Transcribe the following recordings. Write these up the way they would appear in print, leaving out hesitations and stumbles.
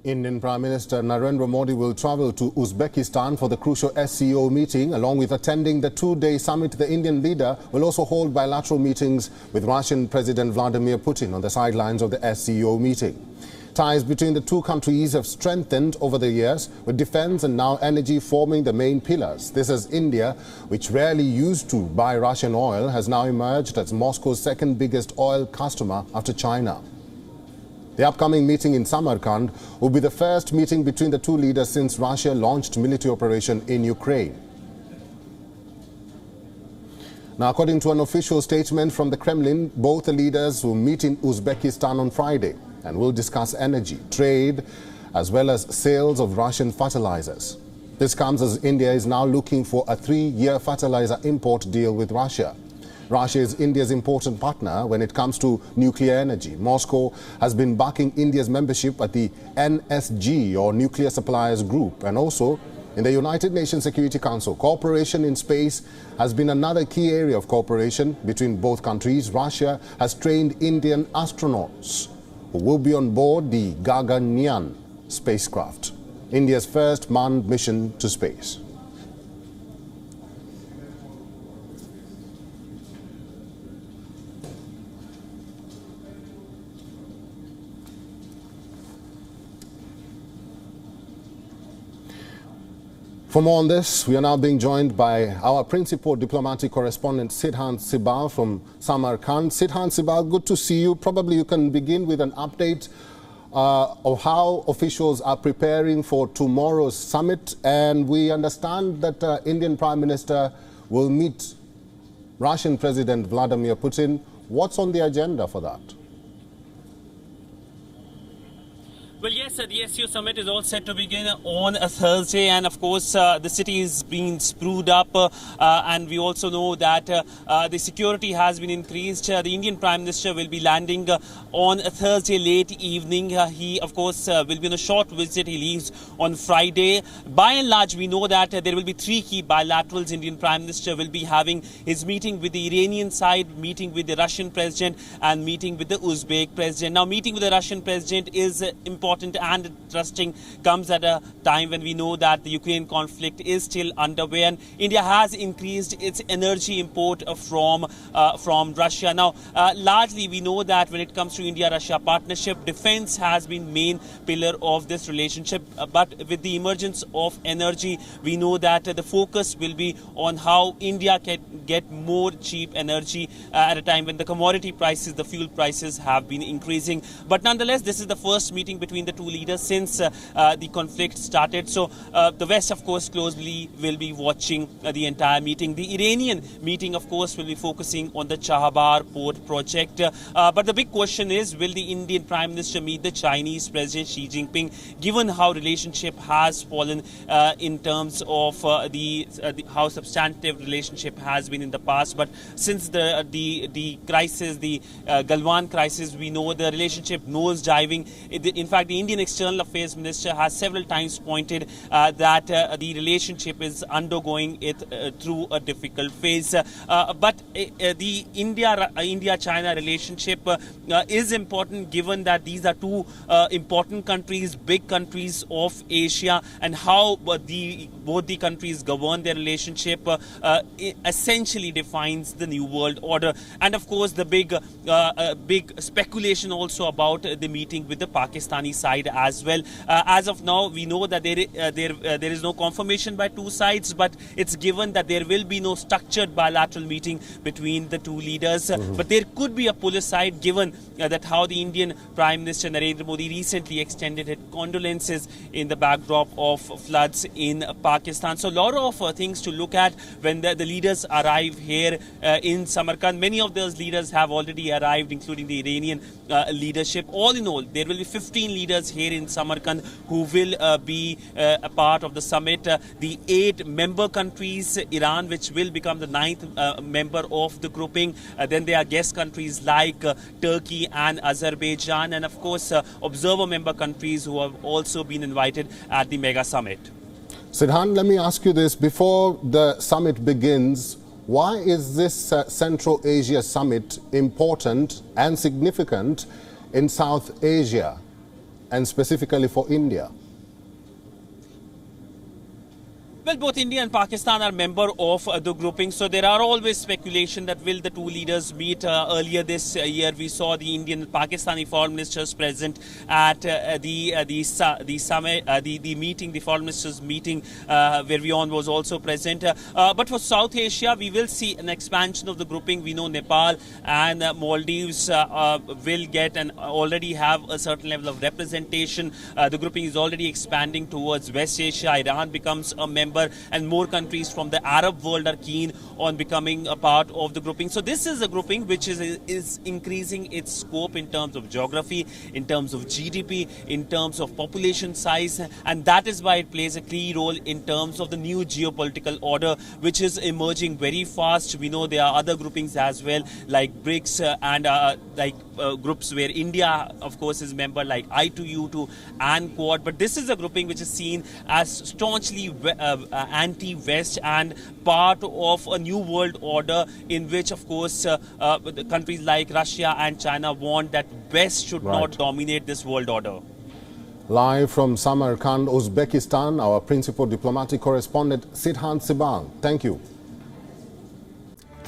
Indian Prime Minister Narendra Modi will travel to Uzbekistan for the crucial SCO meeting. Along with attending the two-day summit, the Indian leader will also hold bilateral meetings with Russian President Vladimir Putin on the sidelines of the SCO meeting. Ties between the two countries have strengthened over the years, with defense and now energy forming the main pillars. This as India, which rarely used to buy Russian oil, has now emerged as Moscow's second biggest oil customer after China. The upcoming meeting in Samarkand will be the first meeting between the two leaders since Russia launched military operation in Ukraine. Now, according to an official statement from the Kremlin, both the leaders will meet in Uzbekistan on Friday and will discuss energy, trade, as well as sales of Russian fertilizers. This comes as India is now looking for a 3-year fertilizer import deal with Russia. Russia is India's important partner when it comes to nuclear energy. Moscow has been backing India's membership at the NSG, or Nuclear Suppliers Group, and also in the United Nations Security Council. Cooperation in space has been another key area of cooperation between both countries. Russia has trained Indian astronauts who will be on board the Gaganyaan spacecraft, India's first manned mission to space. For more on this, we are now being joined by our principal diplomatic correspondent, Siddhant Sibal from Samarkand. Siddhant Sibal, good to see you. Probably you can begin with an update of how officials are preparing for tomorrow's summit. And we understand that Indian Prime Minister will meet Russian President Vladimir Putin. What's on the agenda for that? Well, yes, the SCO summit is all set to begin on a Thursday, and of course the city is being sprued up, and we also know that the security has been increased. The Indian Prime Minister will be landing on a Thursday late evening. He, of course, will be on a short visit. He leaves on Friday. By and large, we know that there will be 3 key bilaterals. Indian Prime Minister will be having his meeting with the Iranian side, meeting with the Russian President, and meeting with the Uzbek President. Now, meeting with the Russian President is important and interesting, comes at a time when we know that the Ukraine conflict is still underway, and India has increased its energy import from Russia. Now, largely we know that when it comes to India-Russia partnership, defense has been main pillar of this relationship. But with the emergence of energy, we know that the focus will be on how India can get more cheap energy at a time when the commodity prices, the fuel prices have been increasing. But nonetheless, this is the first meeting between the two leaders since the conflict started. So the West, of course, closely will be watching the entire meeting. The Iranian meeting, of course, will be focusing on the Chabahar port project. But the big question is, will the Indian Prime Minister meet the Chinese President Xi Jinping, given how relationship has fallen in terms of how substantive relationship has been in the past. But since the crisis, the Galwan crisis, we know the relationship nosediving. In fact, the Indian External Affairs Minister has several times pointed that the relationship is undergoing it through a difficult phase. But the India-China relationship is important, given that these are two important countries, big countries of Asia, and how both the countries govern their relationship essentially defines the new world order. And of course, the big speculation also about the meeting with the Pakistani side as well. As of now, we know that there is no confirmation by two sides, but it's given that there will be no structured bilateral meeting between the two leaders. But there could be a pull aside, given that how the Indian Prime Minister Narendra Modi recently extended his condolences in the backdrop of floods in Pakistan. So a lot of things to look at when the leaders arrive here in Samarkand. Many of those leaders have already arrived, including the Iranian leadership. All in all, there will be 15 leaders here in Samarkand who will be a part of the summit. The 8 member countries, Iran, which will become the 9th member of the grouping. Then there are guest countries like Turkey and Azerbaijan, and of course observer member countries who have also been invited at the mega summit. Siddhant, let me ask you this. Before the summit begins, why is this Central Asia summit important and significant in South Asia? and specifically for India? Well, both India and Pakistan are member of the grouping, so there are always speculation that will the two leaders meet. Earlier this year, we saw the Indian and Pakistani foreign ministers present at the summit, the meeting, the foreign ministers meeting, where WION was also present. But for South Asia, we will see an expansion of the grouping. We know Nepal and Maldives will get and already have a certain level of representation. The grouping is already expanding towards West Asia. Iran becomes a member, and more countries from the Arab world are keen on becoming a part of the grouping. So this is a grouping which is increasing its scope in terms of geography, in terms of GDP, in terms of population size, and that is why it plays a key role in terms of the new geopolitical order which is emerging very fast. We know there are other groupings as well, like BRICS and groups where India, of course, is member, like I2U2 and Quad. But this is a grouping which is seen as staunchly anti-West and part of a new world order in which, of course, the countries like Russia and China want that West should not dominate this world order. Live from Samarkand, Uzbekistan, our principal diplomatic correspondent, Sidhant Sibang. Thank you.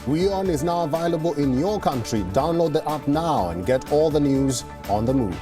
WION is now available in your country. Download the app now and get all the news on the move.